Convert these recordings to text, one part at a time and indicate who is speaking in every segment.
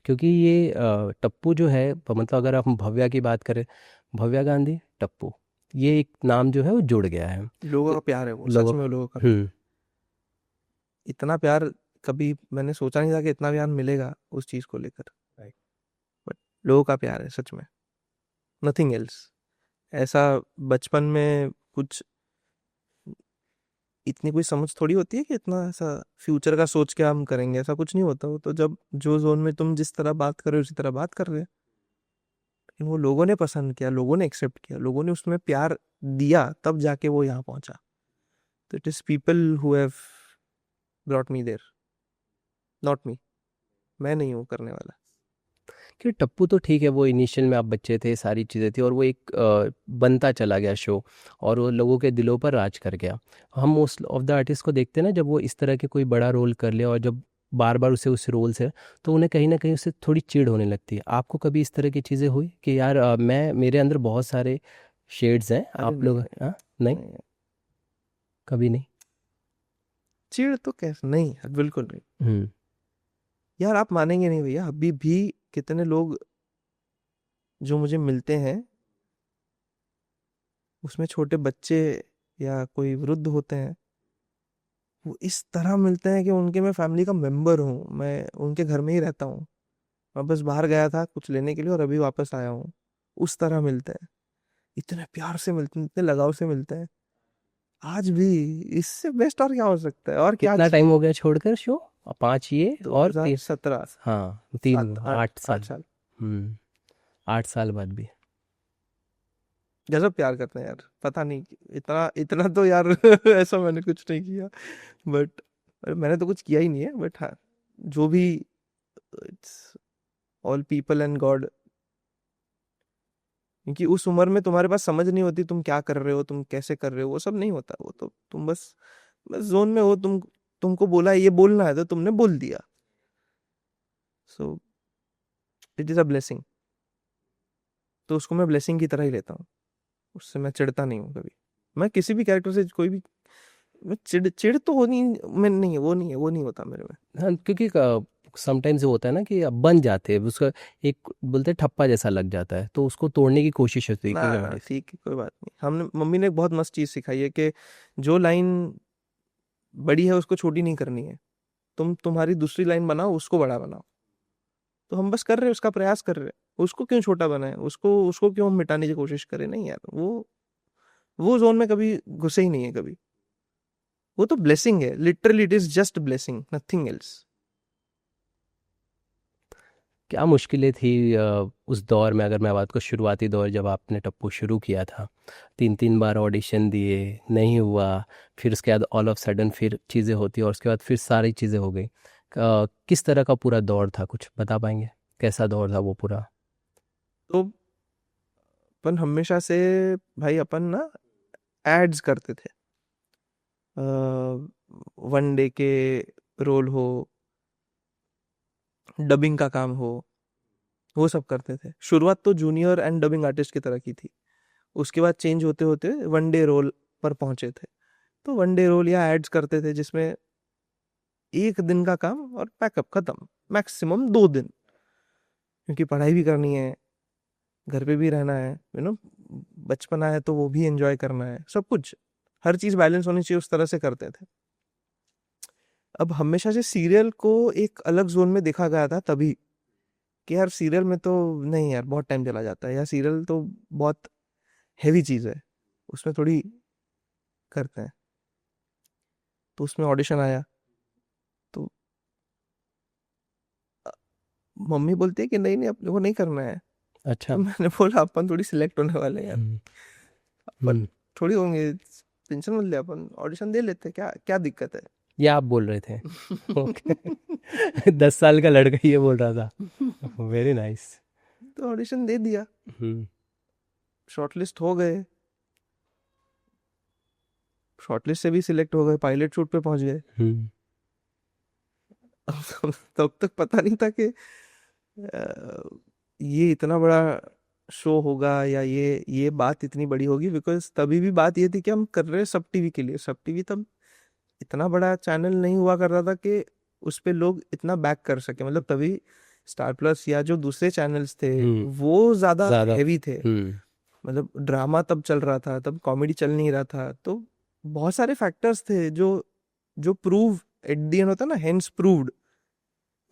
Speaker 1: क्योंकि ये टप्पू जो है मतलब अगर हम भव्या की बात करें, भव्या गांधी टप्पू, ये एक नाम जो है वो जुड़ गया है
Speaker 2: लोगों
Speaker 1: तो
Speaker 2: का प्यार है वो, सच
Speaker 1: लोगों
Speaker 2: में लोगों का प्यार।
Speaker 1: हम्म।
Speaker 2: इतना प्यार कभी मैंने सोचा नहीं था कि इतना प्यार मिलेगा उस चीज को लेकर।
Speaker 1: Right.
Speaker 2: बट लोगों का प्यार है सच में, नथिंग एल्स। ऐसा बचपन में कुछ इतनी कोई समझ थोड़ी होती है कि इतना ऐसा फ्यूचर का सोच के हम करेंगे, ऐसा कुछ नहीं होता। वो तो जब जो जोन में तुम जिस तरह बात कर रहे हो उसी तरह बात कर रहे हैं। लेकिन वो लोगों ने पसंद किया, लोगों ने एक्सेप्ट किया, लोगों ने उसमें प्यार दिया, तब जाके वो यहाँ पहुंचा। तो it is people who have brought me there, not me. मैं नहीं हूँ करने वाला।
Speaker 1: कि टप्पू तो ठीक है, वो इनिशियल में आप बच्चे थे, सारी चीज़ें थी और वो एक बनता चला गया शो और वो लोगों के दिलों पर राज कर गया। हम मोस्ट ऑफ द आर्टिस्ट को देखते हैं ना, जब वो इस तरह के कोई बड़ा रोल कर ले और जब बार बार उसे उस रोल से, तो उन्हें कहीं ना कहीं उससे थोड़ी चिढ़ होने लगती है। आपको कभी इस तरह की चीज़ें हुई कि यार मैं मेरे अंदर बहुत सारे शेड्स हैं,
Speaker 2: अरे
Speaker 1: आप लोग
Speaker 2: नहीं,
Speaker 1: हाँ? नहीं,
Speaker 2: नहीं,
Speaker 1: कभी नहीं।
Speaker 2: चिढ़ तो कैसे नहीं यार, बिल्कुल नहीं।
Speaker 1: हम्म।
Speaker 2: यार आप मानेंगे नहीं भैया, अभी भी कितने लोग जो मुझे मिलते हैं, उसमें छोटे बच्चे या कोई वृद्ध होते हैं, वो इस तरह मिलते हैं कि उनके मैं फैमिली का मेंबर हूँ, मैं उनके घर में ही रहता हूँ। मैं बस बाहर गया था कुछ लेने के लिए और अभी वापस आया हूँ। उस तरह मिलते हैं, इतने प्यार से मिलते हैं, इतने लगाव से मिलते हैं आज भी। इससे बेस्ट और क्या हो सकता है, और क्या
Speaker 1: कितना टाइम हो गया छोड़कर शो? 5 ये और
Speaker 2: 2017,
Speaker 1: हाँ, तीन,
Speaker 2: सात आठ
Speaker 1: 8 साल।
Speaker 2: 8 साल।
Speaker 1: हम्म। 8 साल बाद भी।
Speaker 2: गजब प्यार करते हैं यार, पता नहीं इतना इतना तो यार ऐसा मैंने कुछ नहीं किया। बट मैंने तो कुछ किया ही नहीं है, बट हाँ, जो भी, it's all people and God. क्योंकि उस उम्र में तुम्हारे पास समझ नहीं होती तुम क्या कर रहे हो, तुम कैसे कर रहे हो, वो सब नहीं होता। वो तो तुम बस बस जोन में हो। तुमको बोला है ये बोलना है तो तुमने बोल दिया। So it is a blessing. तो उसको मैं ब्लेसिंग की तरह ही लेता हूँ। उससे मैं चिढ़ता नहीं हूँ कभी। मैं किसी भी कैरेक्टर से कोई भी, मैं चिढ़ चिढ़ तो होनी, मैं नहीं है, वो नहीं होता मेरे में।
Speaker 1: हाँ, क्योंकि समटाइम्स होता है ना कि अब बन जाते हैं उसका, एक बोलते हैं ठप्पा जैसा लग जाता है, तो उसको तोड़ने की कोशिश होती है
Speaker 2: ना
Speaker 1: कोई
Speaker 2: ना
Speaker 1: आर्टिस्ट।
Speaker 2: ठीक है, कोई बात नहीं। हमने मम्मी ने एक बहुत मस्त चीज सिखाई है कि जो लाइन बड़ी है उसको छोटी नहीं करनी है। तुम्हारी दूसरी लाइन बनाओ, उसको बड़ा बनाओ। तो हम बस कर रहे हैं, उसका प्रयास कर रहे हैं। उसको क्यों छोटा बनाए, उसको उसको क्यों हम मिटाने की कोशिश करें? नहीं यार, वो जोन में कभी घुसे ही नहीं है कभी। वो तो ब्लेसिंग है, literally it is just blessing, nothing else.
Speaker 1: क्या मुश्किलें थी उस दौर में, अगर मैं बात को शुरुआती दौर जब आपने टप्पू शुरू किया था, 3 3 बार ऑडिशन दिए, नहीं हुआ, फिर उसके बाद ऑल ऑफ सडन फिर चीज़ें होती और उसके बाद फिर सारी चीज़ें हो गई। किस तरह का पूरा दौर था, कुछ बता पाएंगे? कैसा दौर था वो पूरा?
Speaker 2: तो अपन हमेशा से, भाई अपन ना एड्स करते थे। वनडे के रोल हो, डबिंग का काम हो, वो सब करते थे। शुरुआत तो जूनियर एंड डबिंग आर्टिस्ट की तरह की थी। उसके बाद चेंज होते होते वनडे रोल पर पहुंचे थे। तो वनडे रोल या एड्स करते थे जिसमें एक दिन का काम और पैकअप खत्म, मैक्सिमम 2 दिन। क्योंकि पढ़ाई भी करनी है, घर पे भी रहना है, बचपना है तो वो भी एंजॉय करना है, सब कुछ, हर चीज बैलेंस होनी चाहिए। उस तरह से करते थे। अब हमेशा से सीरियल को एक अलग जोन में देखा गया था तभी, कि यार सीरियल में तो नहीं यार, बहुत टाइम चला जाता है, या सीरियल तो बहुत हैवी चीज है, उसमें थोड़ी करते हैं। तो उसमें ऑडिशन आया। तो अ, मम्मी बोलती है कि नहीं नहीं, अपने को नहीं करना है।
Speaker 1: अच्छा।
Speaker 2: तो मैंने बोला अपन थोड़ी सिलेक्ट होने वाले हैं यार,
Speaker 1: हम्म।
Speaker 2: अपन
Speaker 1: हम्म।
Speaker 2: थोड़ी होंगे, टेंशन मत ले, अपन ऑडिशन दे लेते हैं, क्या क्या दिक्कत है।
Speaker 1: ये आप बोल रहे थे? ओके। 10 साल का लड़का ये बोल रहा था, वेरी नाइस।
Speaker 2: तो ऑडिशन दे दिया,
Speaker 1: हम्म।
Speaker 2: शॉर्टलिस्ट हो गए। शॉर्टलिस्ट से भी सिलेक्ट हो गए, पायलट शूट पे पहुंच गए।
Speaker 1: हम्म।
Speaker 2: तब तक पता नहीं था कि ये इतना बड़ा शो होगा, या ये बात इतनी बड़ी होगी। बिकॉज तभी भी बात ये थी कि हम कर रहे हैं सब टीवी के लिए। सब टीवी तब इतना बड़ा चैनल नहीं हुआ करता था कि उस पे लोग इतना बैक कर सके। मतलब तभी स्टार प्लस या जो दूसरे चैनल्स थे
Speaker 1: हम्म।
Speaker 2: वो ज़्यादा
Speaker 1: ज्यादा।
Speaker 2: हैवी थे।
Speaker 1: हम्म।
Speaker 2: मतलब ड्रामा तब चल रहा था, तब कॉमेडी चल नहीं रहा था, तो बहुत सारे फैक्टर्स थे जो जो प्रूव एट द एंड होता है ना, हेंस प्रूव्ड।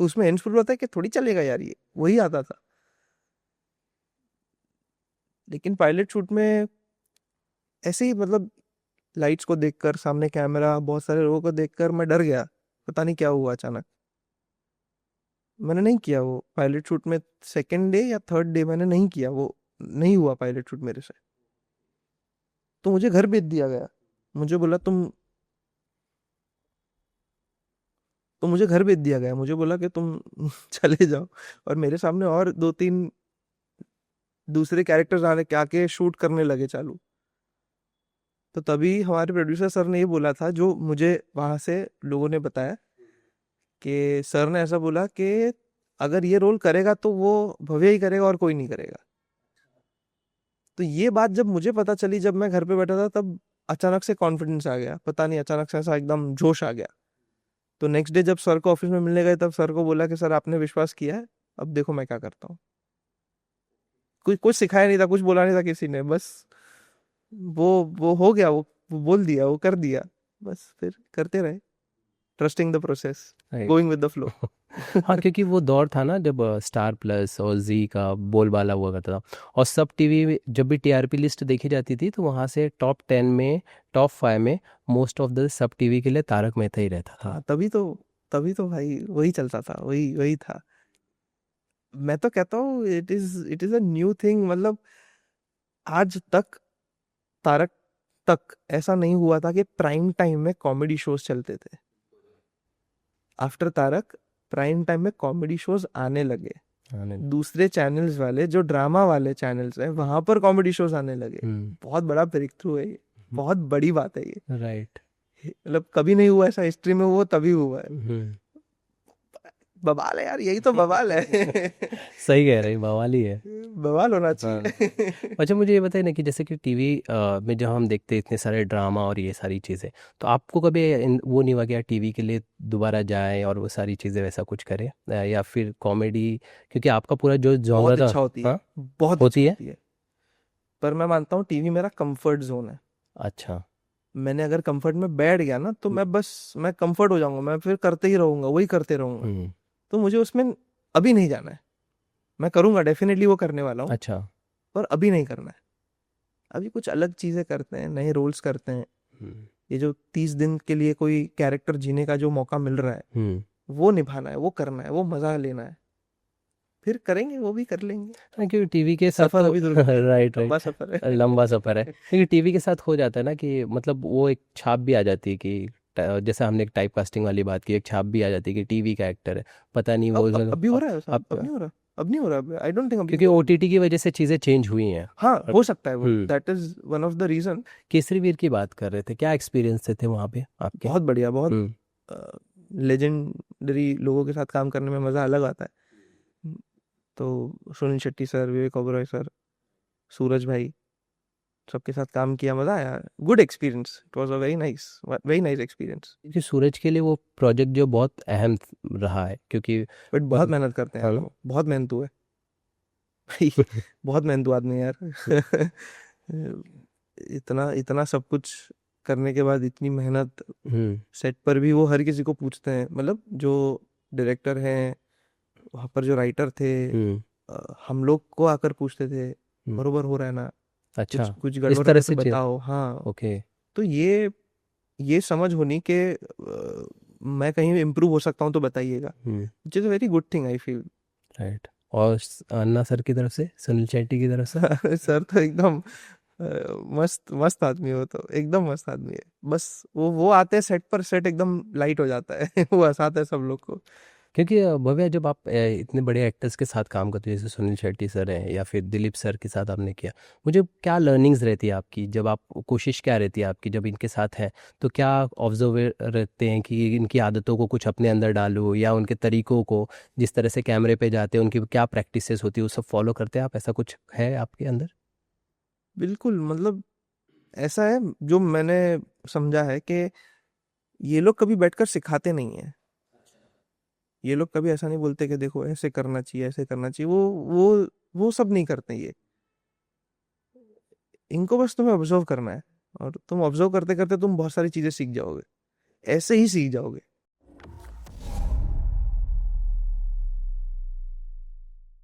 Speaker 2: उसमें हेंस प्रूव होता है कि थोड़ी चलेगा यार, ये वही आता था। लेकिन पायलट शूट में ऐसे ही मतलब लाइट्स को देखकर, सामने कैमरा, बहुत सारे लोगों को देखकर मैं डर गया। पता नहीं क्या हुआ अचानक, मैंने नहीं किया वो पायलट शूट में। सेकेंड डे या थर्ड डे मैंने नहीं किया वो, नहीं हुआ पायलट शूट मेरे से। तो मुझे घर भेज दिया गया। मुझे बोला तुम तो मुझे घर भेज दिया गया, मुझे बोला कि तुम चले जाओ। और मेरे सामने और दो तीन दूसरे कैरेक्टर्स आने के आके शूट करने लगे चालू। तो तभी हमारे प्रोड्यूसर सर ने ये बोला था, जो मुझे वहां से लोगों ने बताया, कि सर ने ऐसा बोला कि अगर ये रोल करेगा तो वो भव्य ही करेगा और कोई नहीं करेगा। तो ये बात जब मुझे पता चली, जब मैं घर पे बैठा था, तब अचानक से कॉन्फिडेंस आ गया, पता नहीं अचानक से ऐसा एकदम जोश आ गया। तो नेक्स्ट डे जब सर को ऑफिस में मिलने गए, तब सर को बोला कि सर आपने विश्वास किया है, अब देखो मैं क्या करता हूँ। कुछ कुछ सिखाया नहीं था, कुछ बोला नहीं था किसी ने, बस वो हो गया, वो बोल दिया, वो कर दिया, बस फिर करते रहे, trusting the process,
Speaker 1: right.
Speaker 2: Going with the flow.
Speaker 1: हाँ, क्योंकि वो दौर था ना जब स्टार प्लस और जी का बोलबाला हुआ करता था। और सब टीवी में जब भी टीआरपी लिस्ट देखी जाती थी तो वहाँ से टॉप 10 में, टॉप 5 में most of the sub TV के लिए तारक मेहता ही रहता था।
Speaker 2: हाँ, तभी तो भाई वही चलता था, वही वही था। मैं तो कहता हूँ it is a new thing. मतलब आज तक तारक तक ऐसा नहीं हुआ था कि प्राइम टाइम में कॉमेडी शोज चलते थे। आफ्टर तारक प्राइम टाइम में कॉमेडी शोज आने लगे।
Speaker 1: हाँ, नहीं।
Speaker 2: दूसरे चैनल्स वाले, जो ड्रामा वाले चैनल्स हैं, वहां पर कॉमेडी शोज आने लगे।
Speaker 1: हम्म।
Speaker 2: बहुत बड़ा ब्रेक थ्रू है ये, बहुत बड़ी बात है ये।
Speaker 1: राइट।
Speaker 2: मतलब कभी नहीं हुआ ऐसा हिस्ट्री में, वो तभी हुआ है।
Speaker 1: हम्म।
Speaker 2: बवाल है यार, यही तो बवाल है।
Speaker 1: सही कह रहे हैं, बवाली है।
Speaker 2: बवाल होना
Speaker 1: हाँ।
Speaker 2: चाहिए।
Speaker 1: अच्छा, मुझे ये बताइए ना कि जैसे कि टीवी में जब हम देखते हैं इतने सारे ड्रामा और ये सारी चीज़ें, तो आपको कभी वो नहीं हुआ कि यार टीवी के लिए दोबारा जाएं और वो सारी चीज़ें वैसा कुछ करें, या फिर कॉमेडी, क्योंकि आपका पूरा जो जॉनर
Speaker 2: बहुत
Speaker 1: था।
Speaker 2: इच्छा होती है,
Speaker 1: हाँ।
Speaker 2: बहुत इच्छा
Speaker 1: होती है।
Speaker 2: होती है। पर मैं मानता हूँ टीवी मेरा कंफर्ट जोन है।
Speaker 1: अच्छा।
Speaker 2: मैंने अगर कंफर्ट में बैठ गया ना, तो
Speaker 1: हम्म।
Speaker 2: मैं कंफर्ट हो जाऊंगा, मैं फिर करते ही रहूंगा, वही करते रहूंगा।
Speaker 1: हम्म।
Speaker 2: तो मुझे उसमें अभी नहीं जाना है। मैं करूंगा, डेफिनेटली वो करने वाला हूँ,
Speaker 1: अच्छा।
Speaker 2: पर अभी नहीं करना है। अभी कुछ अलग चीजें करते हैं, नए रोल्स करते हैं।
Speaker 1: हम्म।
Speaker 2: ये जो 30 दिन के लिए कोई कैरेक्टर जीने का जो मौका मिल रहा है,
Speaker 1: हम्म।
Speaker 2: वो निभाना है, वो करना है, वो मजा लेना है। फिर करेंगे, वो भी कर लेंगे।
Speaker 1: हाँ, क्योंकि टीवी के साथ
Speaker 2: सफर
Speaker 1: तो
Speaker 2: अभी तो
Speaker 1: राइट,
Speaker 2: लंबा
Speaker 1: राइट।
Speaker 2: सफर है।
Speaker 1: लंबा सफर है, क्योंकि टीवी के साथ हो जाता है ना कि मतलब वो एक छाप भी आ जाती है कि जैसे हमने एक टाइप कास्टिंग वाली बात की, एक छाप भी आ जाती है कि टीवी का एक्टर है। पता नहीं वो
Speaker 2: अभी हो
Speaker 1: अब
Speaker 2: रहा है
Speaker 1: अब
Speaker 2: साहब, अब नहीं हो रहा, अब नहीं हो रहा, आई डोंट थिंक अभी
Speaker 1: क्योंकि
Speaker 2: हो रहा है।
Speaker 1: ओटीटी की वजह से चीज़ें चेंज हुई हैं।
Speaker 2: हाँ,
Speaker 1: और-
Speaker 2: हो सकता है, वो
Speaker 1: hmm.
Speaker 2: That is one of the reason.
Speaker 1: Kesari Veer की बात कर रहे थे, क्या एक्सपीरियंस थे वहाँ पे आपके?
Speaker 2: बहुत बढ़िया, बहुत
Speaker 1: हम्म।
Speaker 2: लेजेंडरी लोगों के साथ काम करने में मजा अलग आता है। तो सुनील शेट्टी सर, विवेक ओबरॉय सर, सूरज भाई, सबके साथ काम किया, मजा आया। Good experience, it was a very nice experience.
Speaker 1: क्योंकि सूरज के लिए वो प्रोजेक्ट जो बहुत अहम रहा है, क्योंकि
Speaker 2: बट बहुत मेहनत करते हैं
Speaker 1: है
Speaker 2: यार
Speaker 1: ना।
Speaker 2: वो, बहुत मेहनतू है भाई। बहुत मेहनतू आदमी है यार। इतना इतना सब कुछ करने के बाद, इतनी मेहनत,
Speaker 1: हम्म।
Speaker 2: सेट पर भी वो हर किसी को पूछते हैं। मतलब जो डायरेक्टर हैं, वहाँ पर जो राइटर थे,
Speaker 1: हम्म।
Speaker 2: हम लोग को आकर पूछते थे,
Speaker 1: हम्म।
Speaker 2: बरोबर हो रहा है ना, कुछ
Speaker 1: अच्छा।
Speaker 2: कुछ
Speaker 1: इस
Speaker 2: गड़बड़
Speaker 1: तरह
Speaker 2: है तो
Speaker 1: से चीज।
Speaker 2: बताओ। हाँ,
Speaker 1: ओके।
Speaker 2: तो ये समझ होनी कि मैं कहीं इम्प्रूव हो सकता हूँ तो बताइएगा।
Speaker 1: Hmm.
Speaker 2: Which is a very good thing I feel.
Speaker 1: Right. और अन्ना सर की तरफ से, सुनील शेट्टी की तरफ से।
Speaker 2: सर तो एकदम मस्त मस्त आदमी है, वो तो एकदम मस्त आदमी है। बस वो आते हैं सेट पर, सेट एकदम लाइट हो जाता है। वो हंसाते हैं सब लोग को।
Speaker 1: क्योंकि भव्या, जब आप इतने बड़े एक्टर्स के साथ काम करते हो, जैसे सुनील शेट्टी सर हैं या फिर दिलीप सर के साथ आपने किया, मुझे क्या लर्निंग्स रहती है आपकी, जब आप कोशिश क्या रहती है आपकी जब इनके साथ हैं, तो क्या ऑब्जर्व रहते हैं कि इनकी आदतों को कुछ अपने अंदर डालो, या उनके तरीकों को, जिस तरह से कैमरे पे जाते हैं उनकी क्या प्रैक्टिसेस होती है, वो सब फॉलो करते हैं आप? ऐसा कुछ है आपके अंदर?
Speaker 2: बिल्कुल, मतलब ऐसा है, जो मैंने समझा है कि ये लोग कभी बैठकर सिखाते नहीं है। ये लोग कभी ऐसा नहीं बोलते कि देखो ऐसे करना चाहिए, ऐसे करना चाहिए। वो सब नहीं करते ये। इनको बस तुम्हें ऑब्जर्व करना है, और तुम ऑब्जर्व करते करते तुम बहुत सारी चीजें सीख जाओगे, ऐसे ही सीख जाओगे।